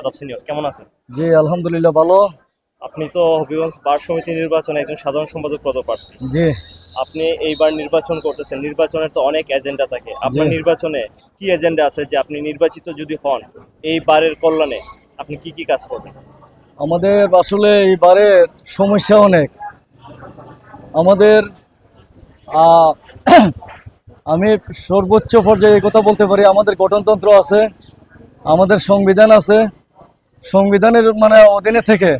আদাব সিনিয়র, কেমন আছেন? জি আলহামদুলিল্লাহ ভালো। আপনি তো হবিগঞ্জ বার সমিতি নির্বাচনে একজন সাধারণ সম্পাদক পদপ্রার্থী। জি আপনি এইবার নির্বাচন করতেছেন, নির্বাচনের তো অনেক এজেন্ডা থাকে। জি আপনার নির্বাচনে কি এজেন্ডা আছে যে আপনি নির্বাচিত যদি হন এইবারের কল্যাণে আপনি কি কি কাজ করবেন? আমাদের আসলে এইবারে সমস্যা অনেক। আমাদের আহ, আমি সর্বোচ্চ পর্যায়ে এই কথা বলতে পারি, আমাদের গঠনতন্ত্র আছে, আমাদের সংবিধান আছে। সংবিধানের অধীনে থেকে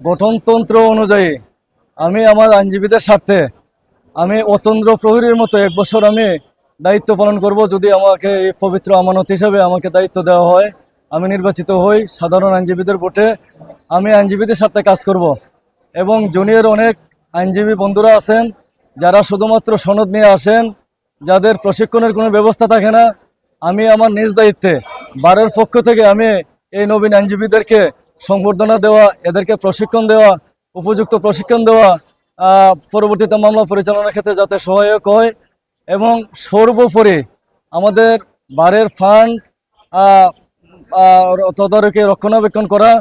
গঠনতন্ত্র অনুযায়ী আমি আমার আইনজীবীদের স্বার্থে আমি অতন্দ্র প্রহরীর মতো 1 বছর আমি দায়িত্ব পালন করব। যদি আমাকে এই পবিত্র আমানত হিসাবে আমাকে দায়িত্ব দেওয়া হয়, আমি নির্বাচিত হই সাধারণ আইনজীবীদের ভোটে, আমি আইনজীবীদের সাথে কাজ করব। এবং জুনিয়র অনেক আইনজীবী বন্ধুরা আছেন যারা শুধুমাত্র সনদ নিয়ে আসেন, যাদের প্রশিক্ষণের কোনো ব্যবস্থা থাকে না। আমি আমার নিজ দায়িত্বে বারের পক্ষ থেকে আমি এই নবীন আইনজীবীদেরকে সংবর্ধনা দেওয়া, এদেরকে প্রশিক্ষণ দেওয়া, উপযুক্ত প্রশিক্ষণ দেওয়া, পরবর্তীতে মামলা পরিচালনার ক্ষেত্রে যাতে সহায়ক হয়। এবং সর্বোপরি আমাদের বারের ফান্ড তদারকি রক্ষণাবেক্ষণ করা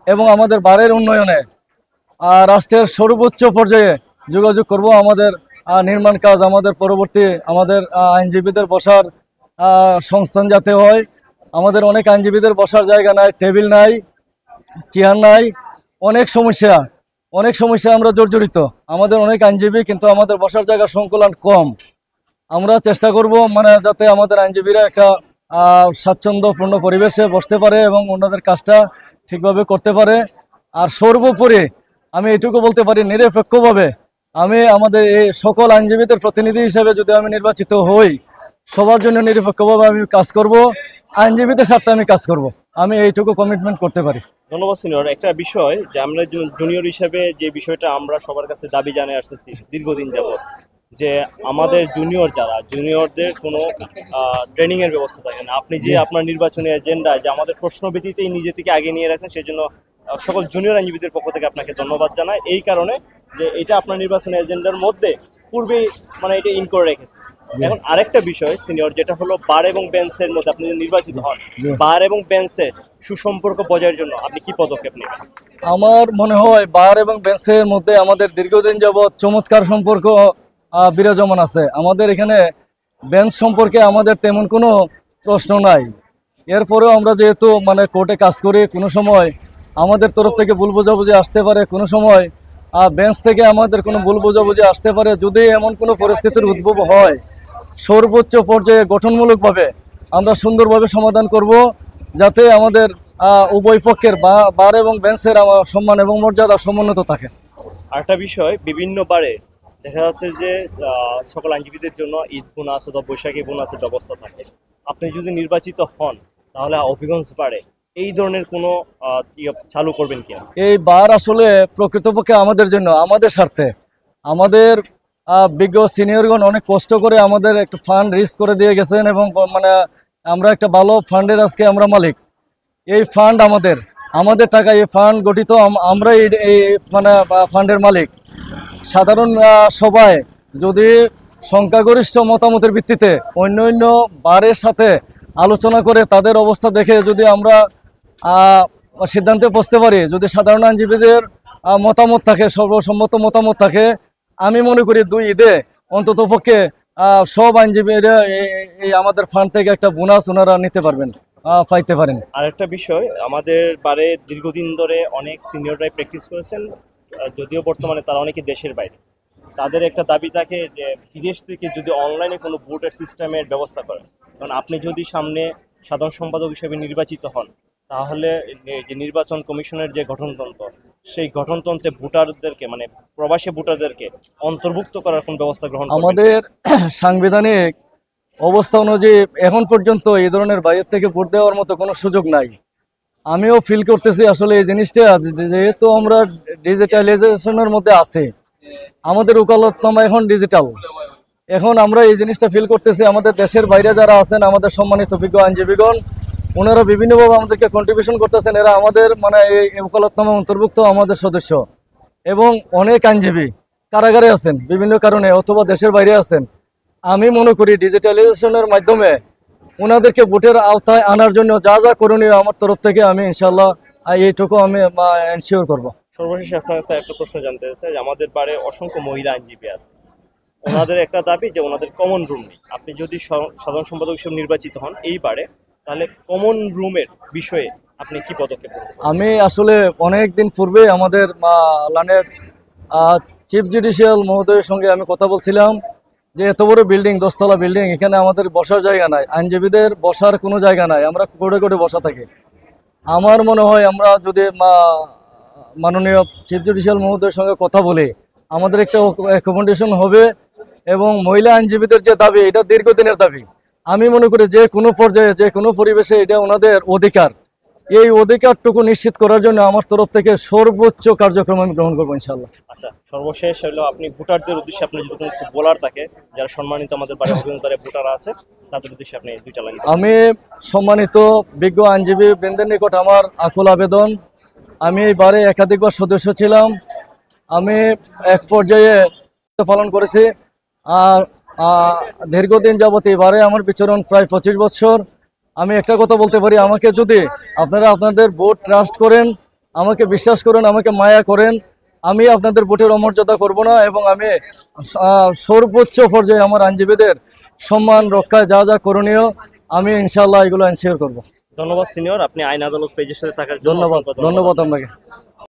এবং আমাদের বারের উন্নয়নে রাষ্ট্রের সর্বোচ্চ পর্যায়ে যোগাযোগ করব। আমাদের নির্মাণ কাজ, আমাদের পরবর্তী আমাদের আইনজীবীদের বসার সংস্থান যাতে হয়। আমাদের অনেক আইনজীবীদের বসার জায়গা নাই, টেবিল নাই, চেয়ার নাই, অনেক সমস্যা, অনেক সমস্যা আমরা জর্জরিত। আমাদের অনেক আইনজীবী কিন্তু আমাদের বসার জায়গা সংকুলান কম। আমরা চেষ্টা করব যাতে আমাদের আইনজীবীরা একটা স্বাচ্ছন্দ্যপূর্ণ পরিবেশে বসতে পারে এবং ওনাদের কাজটা ঠিকভাবে করতে পারে। আর সর্বোপরি আমি এটুকু বলতে পারি, নিরপেক্ষভাবে আমি আমাদের এই সকল আইনজীবীদের প্রতিনিধি হিসেবে যদি আমি নির্বাচিত হই, সবার জন্য নিরপেক্ষভাবে আমি কাজ করব, আইনজীবীদের স্বার্থে আমি কাজ করব। আমি এইটুকু কমিটমেন্ট করতে পারি। ধন্যবাদ সিনিয়র। একটা বিষয় যে আমরা জুনিয়র হিসেবে যে বিষয়টা আমরা সবার কাছে দাবি জানিয়ে আসতেছি দীর্ঘদিন যাবত, যে আমাদের জুনিয়রদের কোনো ট্রেনিং এর ব্যবস্থা থাকে না। আপনি যে জি আপনার নির্বাচনী এজেন্ডা যে আমাদের প্রশ্নবিধিতেই নিজে থেকে আগে নিয়ে রাখছেন, সেই জন্য সকল জুনিয়র আইনজীবীদের পক্ষ থেকে আপনাকে ধন্যবাদ জানাই। এই কারণে যে এটা আপনার নির্বাচনী এজেন্ডার মধ্যে পূর্বেই এটা ইন করে রেখেছে। জি এখন আরেকটা বিষয় সিনিয়র, যেটা হলো বার এবং বেঞ্চের মধ্যে আপনি যদি নির্বাচিত হন, জি বার এবং বেঞ্চের সুসম্পর্ক বজায়ের জন্য আপনি কি পদক্ষেপ নেবেন? আমার মনে হয় বার এবং বেঞ্চের মধ্যে আমাদের দীর্ঘদিন যাবৎ চমৎকার সম্পর্ক বিরাজমান আছে। আমাদের এখানে বেঞ্চ সম্পর্কে আমাদের তেমন কোনো প্রশ্ন নাই। এরপরেও আমরা যেহেতু কোর্টে কাজ করি, কোনো সময় আমাদের তরফ থেকে ভুল বোঝাবুঝি আসতে পারে, কোনো সময় বেঞ্চ থেকে আমাদের কোনো ভুল বোঝাবুঝি আসতে পারে। যদি এমন কোনো পরিস্থিতির উদ্ভব হয়, সর্বোচ্চ পর্যায়ে গঠনমূলকভাবে আমরা সুন্দরভাবে সমাধান করব, যাতে আমাদের উভয় পক্ষের বার এবং বেঞ্চের সম্মান এবং মর্যাদা সমুন্নত থাকে। আরেকটা বিষয়, বিভিন্ন বারে দেখা যাচ্ছে যে সকল আইনজীবীদের জন্য ঈদ বোনাস অথবা বৈশাখী বোনাসের ব্যবস্থা থাকে। আপনি যদি নির্বাচিত হন তাহলে হবিগঞ্জ বারে এই ধরনের কোনো চালু করবেন কিনা? এই বার আসলে প্রকৃতপক্ষে আমাদের জন্য, আমাদের স্বার্থে, আমাদের বিজ্ঞ সিনিয়রগণ অনেক কষ্ট করে আমাদের একটা ফান্ড রিস্ক করে দিয়ে গেছেন এবং আমরা একটা ভালো ফান্ডের আজকে আমরা মালিক। এই ফান্ড আমাদের, আমাদের টাকা এই ফান্ড গঠিত, আমরা এই ফান্ডের মালিক। সাধারণ সভায় যদি সংখ্যাগরিষ্ঠ মতামতের ভিত্তিতে অন্য অন্য বারের সাথে আলোচনা করে তাদের অবস্থা দেখে যদি আমরা সিদ্ধান্তে পৌঁছতে পারি, যদি সাধারণ আইনজীবীদের মতামত থাকে, সর্বসম্মত মতামত থাকে, আমি মনে করি 2 ঈদে অন্তত পক্ষে সব আইনজীবীরা এই আমাদের ফান্ড থেকে একটা বোনাস ওনারা নিতে পারবেন, পাইতে পারেন। আরেকটা বিষয়, আমাদের বারে দীর্ঘদিন ধরে অনেক সিনিয়ররাই প্র্যাকটিস করেছেন, যদিও বর্তমানে তারা অনেকে দেশের বাইরে। তাদের একটা দাবি থাকে যে বিদেশ থেকে যদি অনলাইনে কোনো ভোটের সিস্টেমের ব্যবস্থা করেন, কারণ আপনি যদি সামনে সাধারণ সম্পাদক হিসেবে নির্বাচিত হন, তাহলে যে নির্বাচন কমিশনের যে গঠনতন্ত্র, সেই গঠনতন্ত্রে ভোটারদেরকে প্রবাসী ভোটারদেরকে অন্তর্ভুক্ত করার কোন ব্যবস্থা গ্রহণ করবেন? আমাদের সাংবিধানিক অবস্থা অনুযায়ী এখন পর্যন্ত এই ধরনের বাইরের থেকে ভোট দেওয়ার মতো কোনো সুযোগ নাই। আমিও ফিল করতেছি আসলে এই জিনিসটা, যেহেতু আমরা ডিজিটালাইজেশনের মধ্যে আছি, আমাদের ওকালতনামা এখন ডিজিটাল। এখন আমরা এই জিনিসটা ফিল করতেছি, আমাদের দেশের বাইরে যারা আছেন, আমাদের সম্মানিত বিজ্ঞ আইনজীবীগণ, ওনারা বিভিন্নভাবে আমাদেরকে কন্ট্রিবিউশন করতেছেন। এরা আমাদের এই ওকালতনামা অন্তর্ভুক্ত আমাদের সদস্য। এবং অনেক আইনজীবী কারাগারে আছেন বিভিন্ন কারণে, অথবা দেশের বাইরে আছেন। আমি মনে করি ডিজিটালাইজেশনের মাধ্যমে ওনাদেরকে ভোটের আওতায় আনার জন্য যা যা করণীয় আমার তরফ থেকে আমি ইনশাল্লাহ এইটুকু আমি এনশিওর করব। সর্বশেষে আপনার কাছে একটা প্রশ্ন জানতে চাই যে আমাদের বারে অসংখ্য মহিলা আইনজীবী আছে, ওনাদের একটা দাবি যে ওনাদের কমন রুম নেই। আপনি যদি সাধারণ সম্পাদক হিসেবে নির্বাচিত হন এইবারে, তাহলে কমন রুমের বিষয়ে আপনি কি পদক্ষেপ নেবেন? আমি আসলে অনেক দিন পূর্বে আমাদের লানের চিফ জুডিশিয়াল মহোদয়ের সঙ্গে আমি কথা বলছিলাম যে এত বড় বিল্ডিং, 10তলা বিল্ডিং, এখানে আমাদের বসার জায়গা নাই, আইনজীবীদের বসার কোনো জায়গা নাই, আমরা কোটে কোটে বসা থাকি। আমার মনে হয় আমরা যদি মাননীয় চিফ জুডিশিয়াল মহোদয়ের সঙ্গে কথা বলি, আমাদের একটা অ্যাকোমোডেশন হবে এবং মহিলা আইনজীবীদের যে দাবি, এটা দীর্ঘদিনের দাবি। আমি মনে করি যে কোনো পর্যায়ে যে কোনো পরিবেশে এটা ওনাদের অধিকার, এই অধিকারটুকু নিশ্চিত করার জন্য আমার তরফ থেকে সর্বোচ্চ কার্যক্রম আমি গ্রহণ করবো ইনশাল্লাহ। আচ্ছা, সর্বশেষ হলো আপনি ভোটারদের উদ্দেশ্যে আপনি যদি কোনো কিছু বলার থাকে, যারা সম্মানিত আমাদের বাড়ি অভিজ্ঞতারে ভোটার আছে, তাদের উদ্দেশ্যে আপনি দুইটা লাইন। আমি সম্মানিত বিজ্ঞ আইনজীবী বৃন্দের নিকট আমার আকুল আবেদন, আমি এবারে একাধিকবার সদস্য ছিলাম, আমি এক পর্যায়ে পালন করেছি, আর দীর্ঘদিন যাবত এবারে আমার বিচরণ প্রায় 25 বছর। আমি একটা কথা বলতে পারি, আমাকে যদি আপনারা আপনাদের ভোট ট্রাস্ট করেন, আমাকে বিশ্বাস করেন, আমাকে মায়া করেন, আমি আপনাদের ভোটের অমর্যাদা করব না এবং আমি সর্বোচ্চ পর্যায়ে আমার আইনজীবীদের সম্মান রক্ষায় যা যা করণীয় আমি ইনশাআল্লাহ এগুলো এনশিওর করব। ধন্যবাদ সিনিয়র, আপনি আইন আদালত পেজের সাথে থাকার জন্য ধন্যবাদ, অসংখ্য ধন্যবাদ আপনাকে।